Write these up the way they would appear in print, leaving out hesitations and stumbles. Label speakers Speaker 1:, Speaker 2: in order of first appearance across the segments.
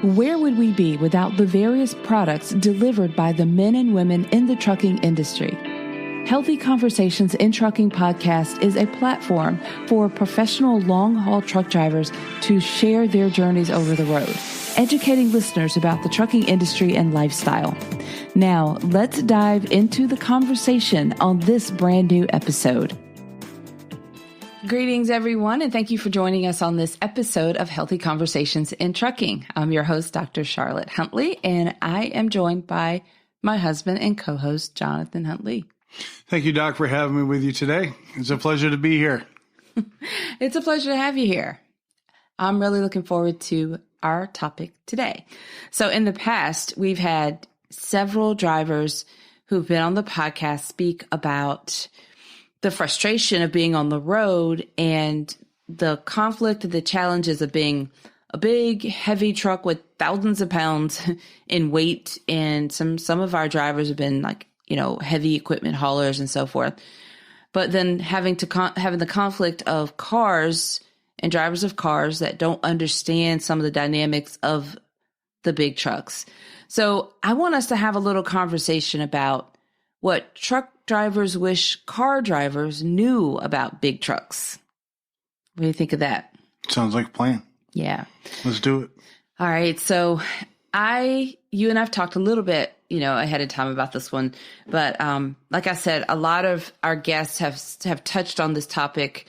Speaker 1: Where would we be without the various products delivered by the men and women in the trucking industry? Healthy Conversations in Trucking podcast is a platform for professional long-haul truck drivers to share their journeys over the road, educating listeners about the trucking industry and lifestyle. Now, let's dive into the conversation on this brand new episode. Greetings, everyone, and thank you for joining us on this episode of Healthy Conversations in Trucking. I'm your host, Dr. Charlotte Huntley, and I am joined by my husband and co-host, Jonathan Huntley.
Speaker 2: Thank you, Doc, for having me with you today. It's a pleasure to be here.
Speaker 1: It's a pleasure to have you here. I'm really looking forward to our topic today. So in the past, we've had several drivers who've been on the podcast speak about the frustration of being on the road and the conflict, the challenges of being a big, heavy truck with thousands of pounds in weight. And some of our drivers have been like, heavy equipment haulers and so forth. But then having the conflict of cars and drivers of cars that don't understand some of the dynamics of the big trucks. So I want us to have a little conversation about what truck drivers wish car drivers knew about big trucks. What do you think of that?
Speaker 2: Sounds like a plan.
Speaker 1: Yeah.
Speaker 2: Let's do it.
Speaker 1: All right. So you and I've talked a little bit, ahead of time about this one. But like I said, a lot of our guests have touched on this topic,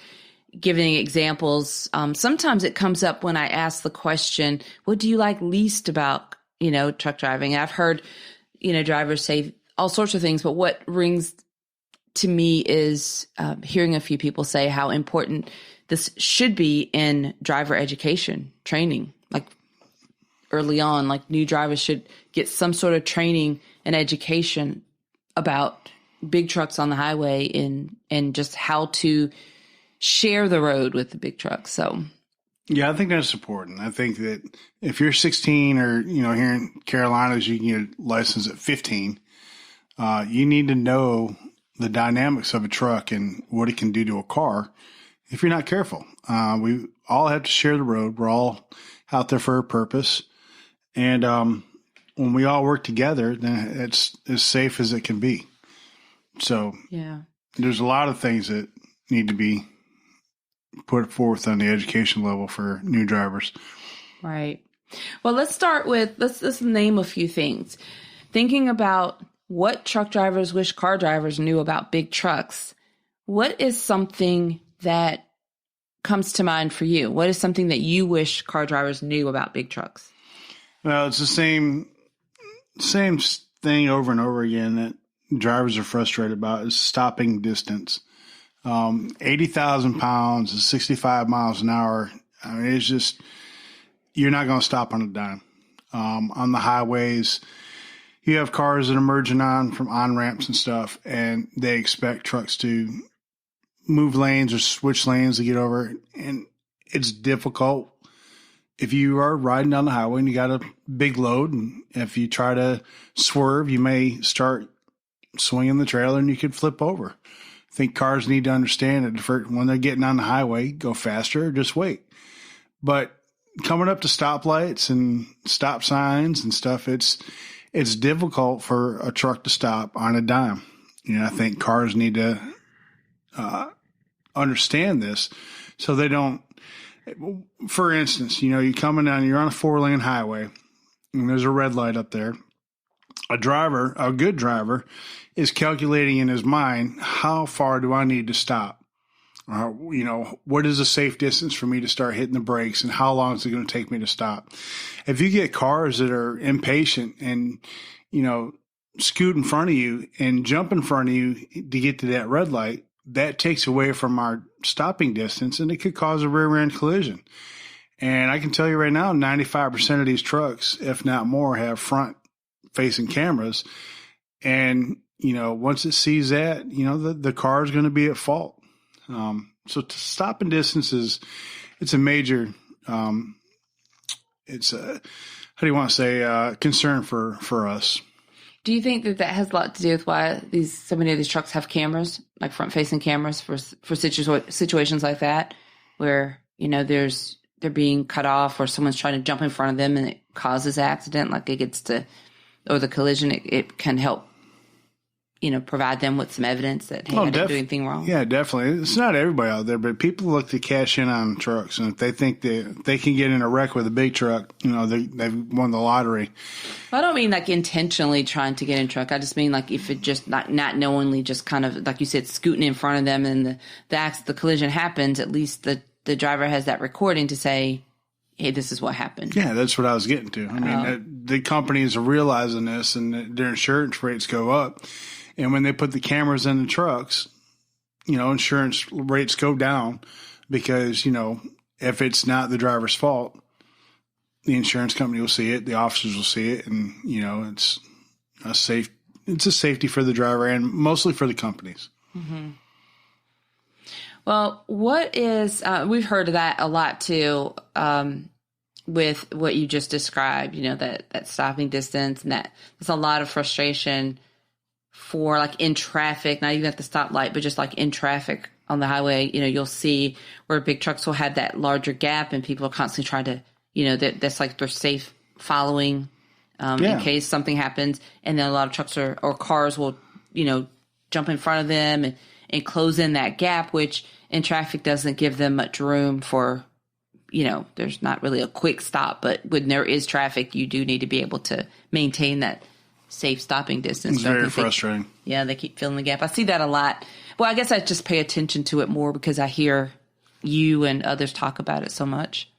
Speaker 1: giving examples. Sometimes it comes up when I ask the question, what do you like least about, truck driving? I've heard, drivers say all sorts of things, but what rings to me is hearing a few people say how important this should be in driver education training. Like early on, like new drivers should get some sort of training and education about big trucks on the highway and just how to share the road with the big trucks. So,
Speaker 2: yeah, I think that's important. I think that if you're 16 or, here in Carolinas, you can get a license at 15. You need to know the dynamics of a truck and what it can do to a car if you're not careful. We all have to share the road. We're all out there for a purpose. And when we all work together, then it's as safe as it can be. So yeah, there's a lot of things that need to be put forth on the education level for new drivers.
Speaker 1: Right. Well, let's start with, let's name a few things. Thinking about what truck drivers wish car drivers knew about big trucks. What is something that comes to mind for you? What is something that you wish car drivers knew about big trucks?
Speaker 2: Well, it's the same thing over and over again that drivers are frustrated about is stopping distance. 80,000 pounds is 65 miles an hour. I mean, it's just, you're not going to stop on a dime. On the highways, you have cars that are merging from on-ramps and stuff, and they expect trucks to move lanes or switch lanes to get over. And it's difficult. If you are riding down the highway and you got a big load, and if you try to swerve, you may start swinging the trailer and you could flip over. I think cars need to understand that when they're getting on the highway, go faster or just wait. But coming up to stoplights and stop signs and stuff, it's difficult for a truck to stop on a dime. I think cars need to understand this so they don't. For instance, you're coming down, you're on a 4-lane highway, and there's a red light up there. A good driver, is calculating in his mind, how far do I need to stop? What is a safe distance for me to start hitting the brakes, and how long is it going to take me to stop? If you get cars that are impatient and, scoot in front of you and jump in front of you to get to that red light, that takes away from our stopping distance, and it could cause a rear-end collision. And I can tell you right now, 95% of these trucks, if not more, have front-facing cameras. And, once it sees that, the car is going to be at fault. So stopping distance it's a major, it's a, how do you want to say, concern for us.
Speaker 1: Do you think that has a lot to do with why so many of these trucks have cameras, like front-facing cameras for situations like that, where there's they're being cut off or someone's trying to jump in front of them and it causes an accident, like it gets to, or the collision, it can help, provide them with some evidence that, hey, I didn't do anything wrong.
Speaker 2: Yeah, definitely. It's not everybody out there, but people look to cash in on trucks. And if they think they can get in a wreck with a big truck, they've won the lottery.
Speaker 1: I don't mean like intentionally trying to get in a truck. I just mean like if it just not knowingly just kind of, like you said, scooting in front of them and the collision happens, at least the driver has that recording to say, hey, this is what happened.
Speaker 2: Yeah, that's what I was getting to. I mean, the companies are realizing this and their insurance rates go up. And when they put the cameras in the trucks, insurance rates go down because, if it's not the driver's fault, the insurance company will see it, the officers will see it, and, it's a safety for the driver and mostly for the companies.
Speaker 1: Mm-hmm. Well, what is, we've heard of that a lot too, with what you just described, that stopping distance, and that there's a lot of frustration for like in traffic, not even at the stoplight, but just like in traffic on the highway. You'll see where big trucks will have that larger gap and people are constantly trying to, that's like they're safe following in case something happens. And then a lot of trucks or cars will, jump in front of them and close in that gap, which in traffic doesn't give them much room for, there's not really a quick stop, but when there is traffic, you do need to be able to maintain that safe stopping distance.
Speaker 2: It's very frustrating.
Speaker 1: They keep filling the gap. I see that a lot. Well, I guess I just pay attention to it more because I hear you and others talk about it so much.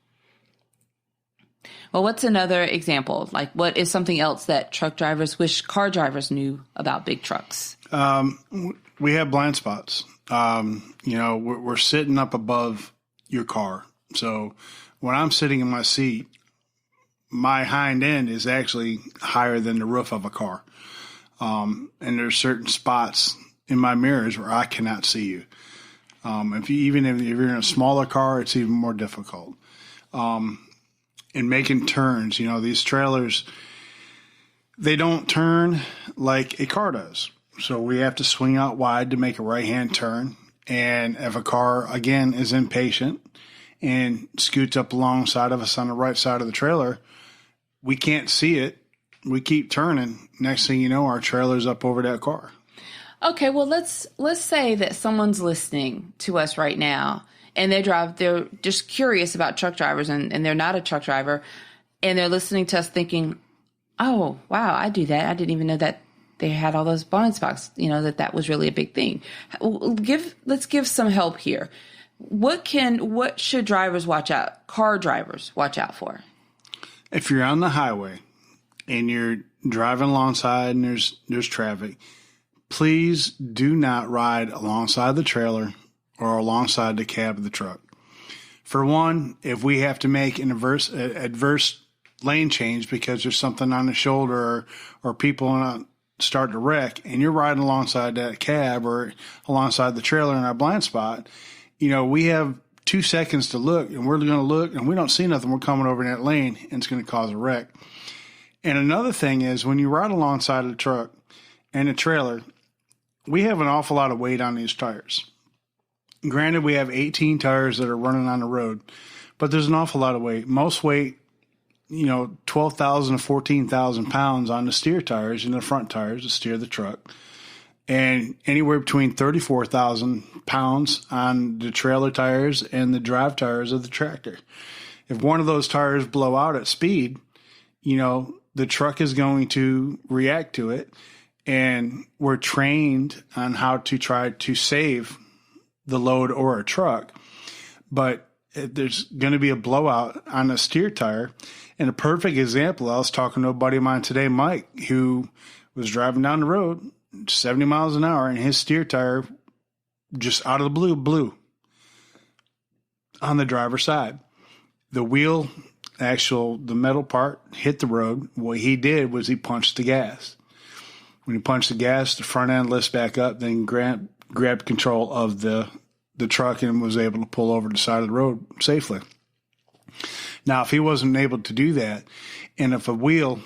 Speaker 1: Well, what's another example? Like, what is something else that truck drivers wish car drivers knew about big trucks?
Speaker 2: We have blind spots. We're sitting up above your car. So when I'm sitting in my seat, my hind end is actually higher than the roof of a car. And there's certain spots in my mirrors where I cannot see you. If you're in a smaller car, it's even more difficult. In making turns, these trailers, they don't turn like a car does. So we have to swing out wide to make a right-hand turn. And if a car, again, is impatient and scoots up alongside of us on the right side of the trailer, we can't see it. We keep turning. Next thing you know, our trailer's up over that car.
Speaker 1: Okay, well, let's say that someone's listening to us right now and they're just curious about truck drivers and they're not a truck driver and they're listening to us thinking, oh, wow, I do that. I didn't even know that they had all those blind spots, that was really a big thing. Let's give some help here. What should car drivers watch out for?
Speaker 2: If you're on the highway and you're driving alongside and there's traffic, please do not ride alongside the trailer or alongside the cab of the truck. For one, if we have to make an adverse lane change because there's something on the shoulder or people start to wreck and you're riding alongside that cab or alongside the trailer in our blind spot, we have 2 seconds to look and we're going to look and we don't see nothing. We're coming over in that lane and it's going to cause a wreck. And another thing is when you ride alongside of the truck and the trailer, we have an awful lot of weight on these tires. Granted, we have 18 tires that are running on the road, but there's an awful lot of weight. Most weight, 12,000 to 14,000 pounds on the steer tires and the front tires to steer the truck. And anywhere between 34,000 pounds on the trailer tires and the drive tires of the tractor. If one of those tires blow out at speed, the truck is going to react to it. And we're trained on how to try to save the load or a truck. But there's going to be a blowout on a steer tire. And a perfect example, I was talking to a buddy of mine today, Mike, who was driving down the road 70 miles an hour, and his steer tire just out of the blue blew on the driver's side. The wheel, the metal part hit the road. What he did was he punched the gas. When he punched the gas, the front end lifts back up, then grabbed control of the truck and was able to pull over the side of the road safely. Now, if he wasn't able to do that, and if a wheel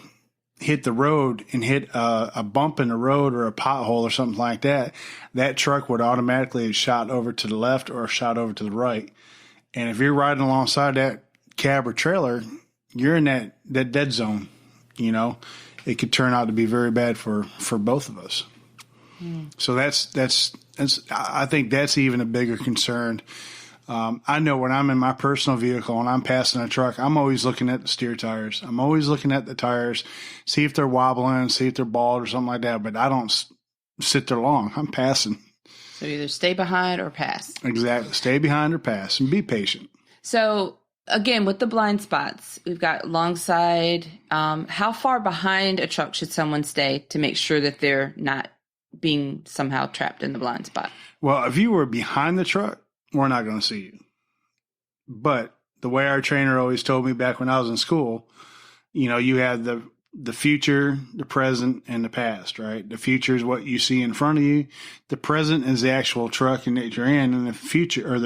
Speaker 2: hit the road and hit a bump in the road or a pothole or something like that, that truck would automatically have shot over to the left or shot over to the right. And if you're riding alongside that cab or trailer, you're in that dead zone. You know, it could turn out to be very bad for both of us. So that's I think that's even a bigger concern. I know when I'm in my personal vehicle and I'm passing a truck, I'm always looking at the steer tires. I'm always looking at the tires, see if they're wobbling, see if they're bald or something like that. But I don't sit there long. I'm passing.
Speaker 1: So either stay behind or pass.
Speaker 2: Exactly. Stay behind or pass and be patient.
Speaker 1: So again, with the blind spots, we've got long side. How far behind a truck should someone stay to make sure that they're not being somehow trapped in the blind spot?
Speaker 2: Well, if you were behind the truck, we're not going to see you. But the way our trainer always told me back when I was in school, you know, you have the future, the present, and the past, right? The future is what you see in front of you. The present is the actual truck that you're in, and the future or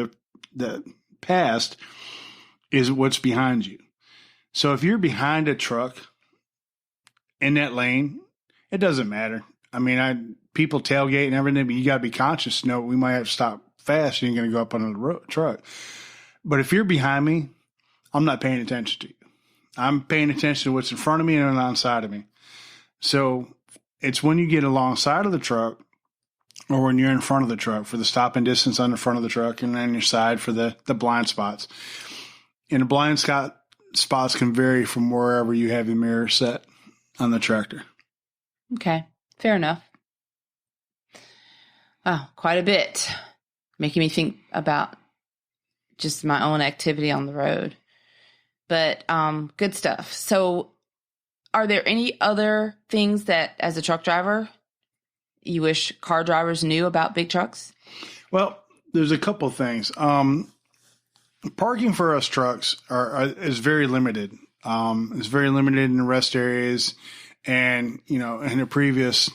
Speaker 2: the past is what's behind you. So if you're behind a truck in that lane, it doesn't matter. I mean, people tailgate and everything, but you got to be conscious. No, we might have to stop fast. You ain't going to go up on the truck. But if you're behind me, I'm not paying attention to you. I'm paying attention to what's in front of me and alongside of me. So it's when you get alongside of the truck or when you're in front of the truck for the stopping distance on the front of the truck and on your side for the blind spots. And the blind spots can vary from wherever you have your mirror set on the tractor.
Speaker 1: Okay, fair enough. Wow, quite a bit. Making me think about just my own activity on the road. But good stuff. So are there any other things that, as a truck driver, you wish car drivers knew about big trucks?
Speaker 2: Well, there's a couple of things. Parking for us trucks is very limited. It's very limited in the rest areas. And, you know, in a previous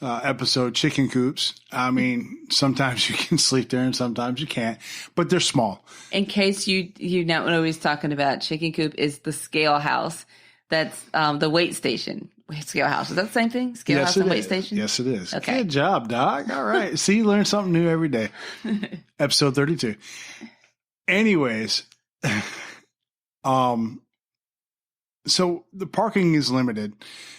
Speaker 2: episode, chicken coops. I mean, sometimes you can sleep there and sometimes you can't, but they're small. In
Speaker 1: case you don't know what he's talking about, chicken coop is the scale house. That's the weight station. Scale house. Is that the same thing? Scale house and weight station?
Speaker 2: Yes, it is.
Speaker 1: Okay.
Speaker 2: Good job, Doc. All right. See, you learn something new every day. Episode 32. Anyways, so the parking is limited.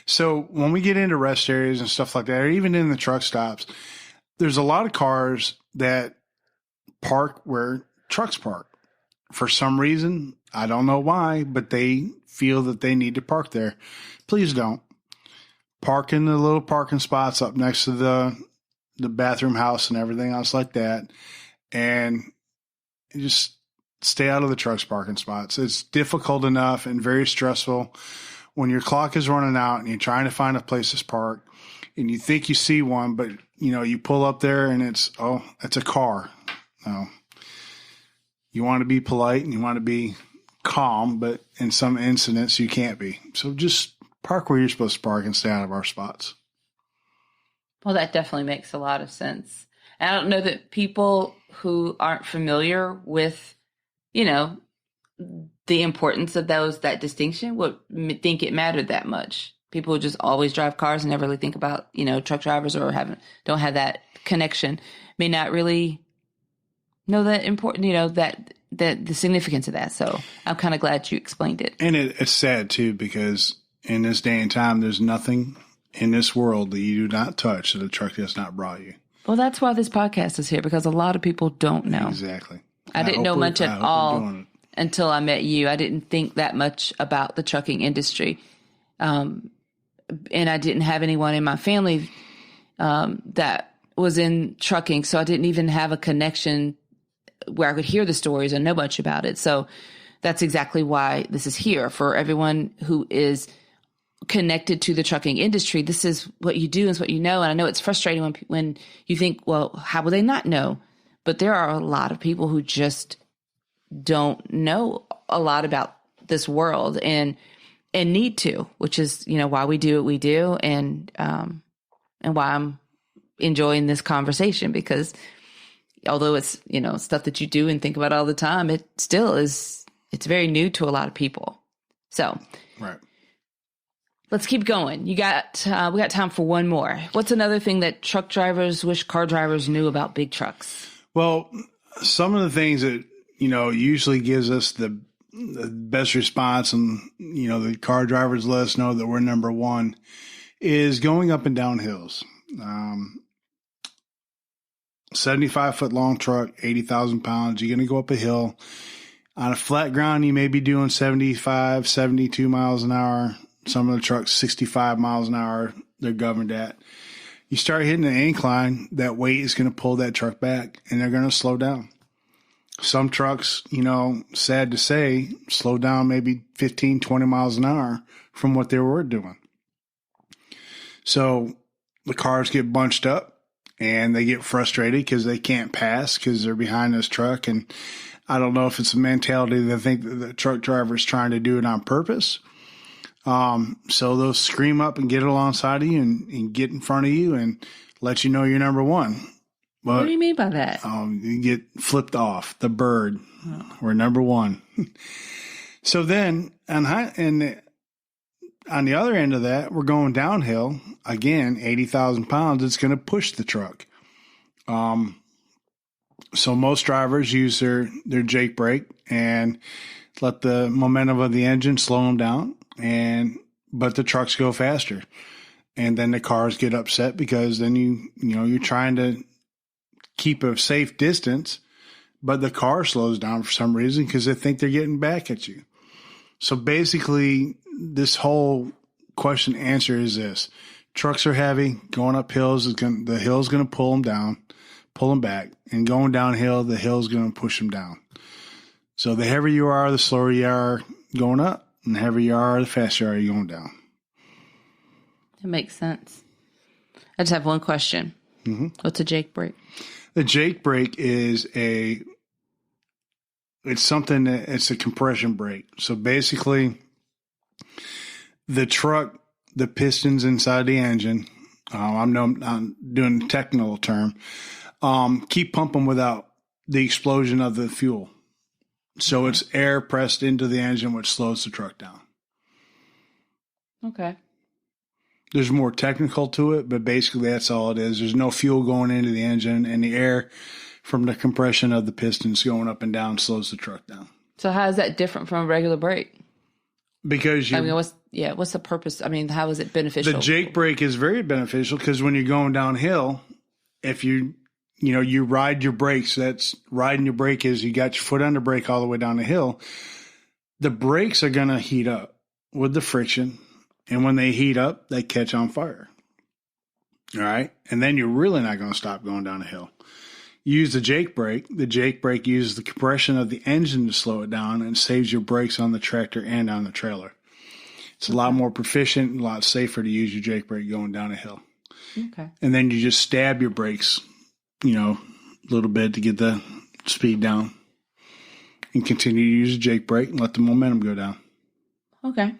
Speaker 2: So when we get into rest areas and stuff like that, or even in the truck stops, there's a lot of cars that park where trucks park. For some reason, I don't know why, but they feel that they need to park there. Please don't. Park in the little parking spots up next to the bathroom house and everything else like that. And just stay out of the truck's parking spots. It's difficult enough and very stressful when your clock is running out and you're trying to find a place to park and you think you see one, but you know, you pull up there and it's a car. No. You want to be polite and you want to be calm, but in some incidents you can't be. So just park where you're supposed to park and stay out of our spots.
Speaker 1: Well, that definitely makes a lot of sense. And I don't know that people who aren't familiar with, you know, the importance of that distinction would think it mattered that much. People who just always drive cars and never really think about, you know, truck drivers or don't have that connection may not really know that important, you know, that the significance of that. So I'm kind of glad you explained it.
Speaker 2: And it's sad too, because in this day and time, there's nothing in this world that you do not touch that a truck has not brought you.
Speaker 1: Well, that's why this podcast is here, because a lot of people don't know.
Speaker 2: Exactly.
Speaker 1: I didn't know much at all until I met you. I didn't think that much about the trucking industry. And I didn't have anyone in my family that was in trucking. So I didn't even have a connection where I could hear the stories and know much about it. So that's exactly why this is here. For everyone who is connected to the trucking industry, this is what you do, is what you know. And I know it's frustrating when you think, well, how will they not know? But there are a lot of people who just don't know a lot about this world and need to, which is, you know, why we do what we do, and why I'm enjoying this conversation, because although it's, you know, stuff that you do and think about all the time, it still is, it's very new to a lot of people. So,
Speaker 2: right.
Speaker 1: Let's keep going. We got time for one more. What's another thing that truck drivers wish car drivers knew about big trucks?
Speaker 2: Well, some of the things that, you know, usually gives us the the best response, and the car drivers let us know that we're number one, is going up and down hills. 75-foot long truck, 80,000 pounds. You're going to go up a hill. On a flat ground, you may be doing 75, 72 miles an hour. Some of the trucks, 65 miles an hour, they're governed at. You start hitting an incline, that weight is going to pull that truck back, and they're going to slow down. Some trucks, sad to say, slow down maybe 15, 20 miles an hour from what they were doing. So the cars get bunched up and they get frustrated because they can't pass because they're behind this truck. And I don't know if it's a mentality that think that the truck driver is trying to do it on purpose. So they'll scream up and get alongside of you and get in front of you and let you know you're number one. But,
Speaker 1: what do you mean by that?
Speaker 2: You get flipped off. The bird. Oh. We're number one. So then on the other end of that, we're going downhill. Again, 80,000 pounds. It's going to push the truck. So most drivers use their Jake brake and let the momentum of the engine slow them down. But the trucks go faster. And then the cars get upset because then you're trying to keep a safe distance, but the car slows down for some reason because they think they're getting back at you. So basically, this whole question answer is this. Trucks are heavy. Going up hills, the hill's going to pull them back. And going downhill, the hill's going to push them down. So the heavier you are, the slower you are going up. And the heavier you are, the faster you are going down.
Speaker 1: That makes sense. I just have one question. Mm-hmm. What's a Jake brake?
Speaker 2: The Jake brake is it's a compression brake. So basically, the truck, the pistons inside the engine, I'm doing a technical term, keep pumping without the explosion of the fuel. So it's air pressed into the engine, which slows the truck down.
Speaker 1: Okay.
Speaker 2: There's more technical to it, but basically that's all it is. There's no fuel going into the engine, and the air from the compression of the pistons going up and down slows the truck down.
Speaker 1: So how is that different from a regular brake?
Speaker 2: Because
Speaker 1: what's the purpose? I mean, how is it beneficial?
Speaker 2: The Jake brake is very beneficial because when you're going downhill, if you ride your brakes, that's riding your brake is you got your foot on the brake all the way down the hill. The brakes are going to heat up with the friction. And when they heat up, they catch on fire. All right. And then you're really not going to stop going down a hill. Use the Jake brake. The Jake brake uses the compression of the engine to slow it down and saves your brakes on the tractor and on the trailer. It's a lot more proficient and a lot safer to use your Jake brake going down a hill.
Speaker 1: Okay.
Speaker 2: And then you just stab your brakes, a little bit to get the speed down and continue to use the Jake brake and let the momentum go down.
Speaker 1: Okay.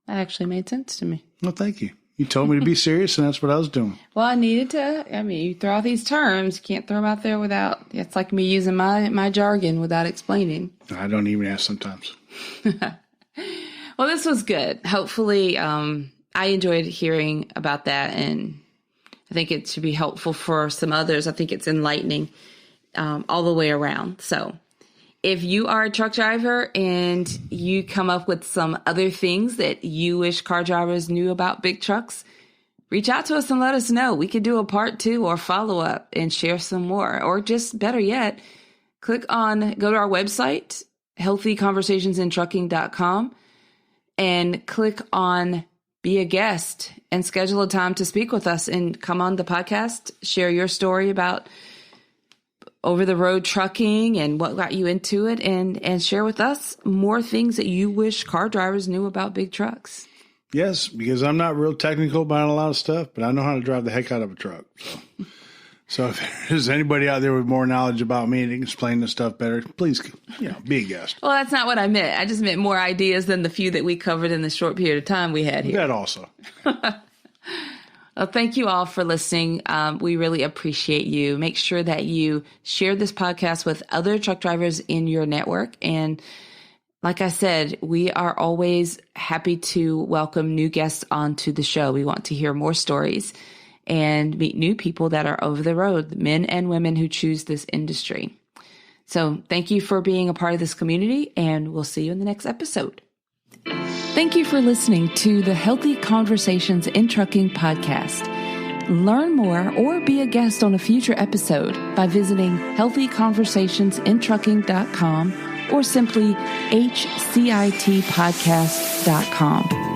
Speaker 1: That actually made sense to me.
Speaker 2: Well, thank you. You told me to be serious, and that's what I was doing.
Speaker 1: Well, I needed to. I mean, you throw out these terms. You can't throw them out there without. It's like me using my jargon without explaining.
Speaker 2: I don't even ask sometimes.
Speaker 1: Well, this was good. Hopefully, I enjoyed hearing about that, and I think it should be helpful for some others. I think it's enlightening all the way around. So if you are a truck driver and you come up with some other things that you wish car drivers knew about big trucks, reach out to us and let us know. We could do a part 2 or follow up and share some more. Or just better yet, go to our website, healthyconversationsinTrucking.com, and click on Be a Guest and schedule a time to speak with us and come on the podcast, share your story about over-the-road trucking and what got you into it, and share with us more things that you wish car drivers knew about big trucks.
Speaker 2: Yes, because I'm not real technical about a lot of stuff, but I know how to drive the heck out of a truck. So if there's anybody out there with more knowledge about me and can explain this stuff better, please, be a guest.
Speaker 1: Well, that's not what I meant. I just meant more ideas than the few that we covered in the short period of time we had here.
Speaker 2: That also.
Speaker 1: Well, thank you all for listening. We really appreciate you. Make sure that you share this podcast with other truck drivers in your network. And like I said, we are always happy to welcome new guests onto the show. We want to hear more stories and meet new people that are over the road, men and women who choose this industry. So thank you for being a part of this community, and we'll see you in the next episode. Thank you for listening to the Healthy Conversations in Trucking podcast. Learn more or be a guest on a future episode by visiting healthyconversationsinTrucking.com or simply HCITpodcast.com.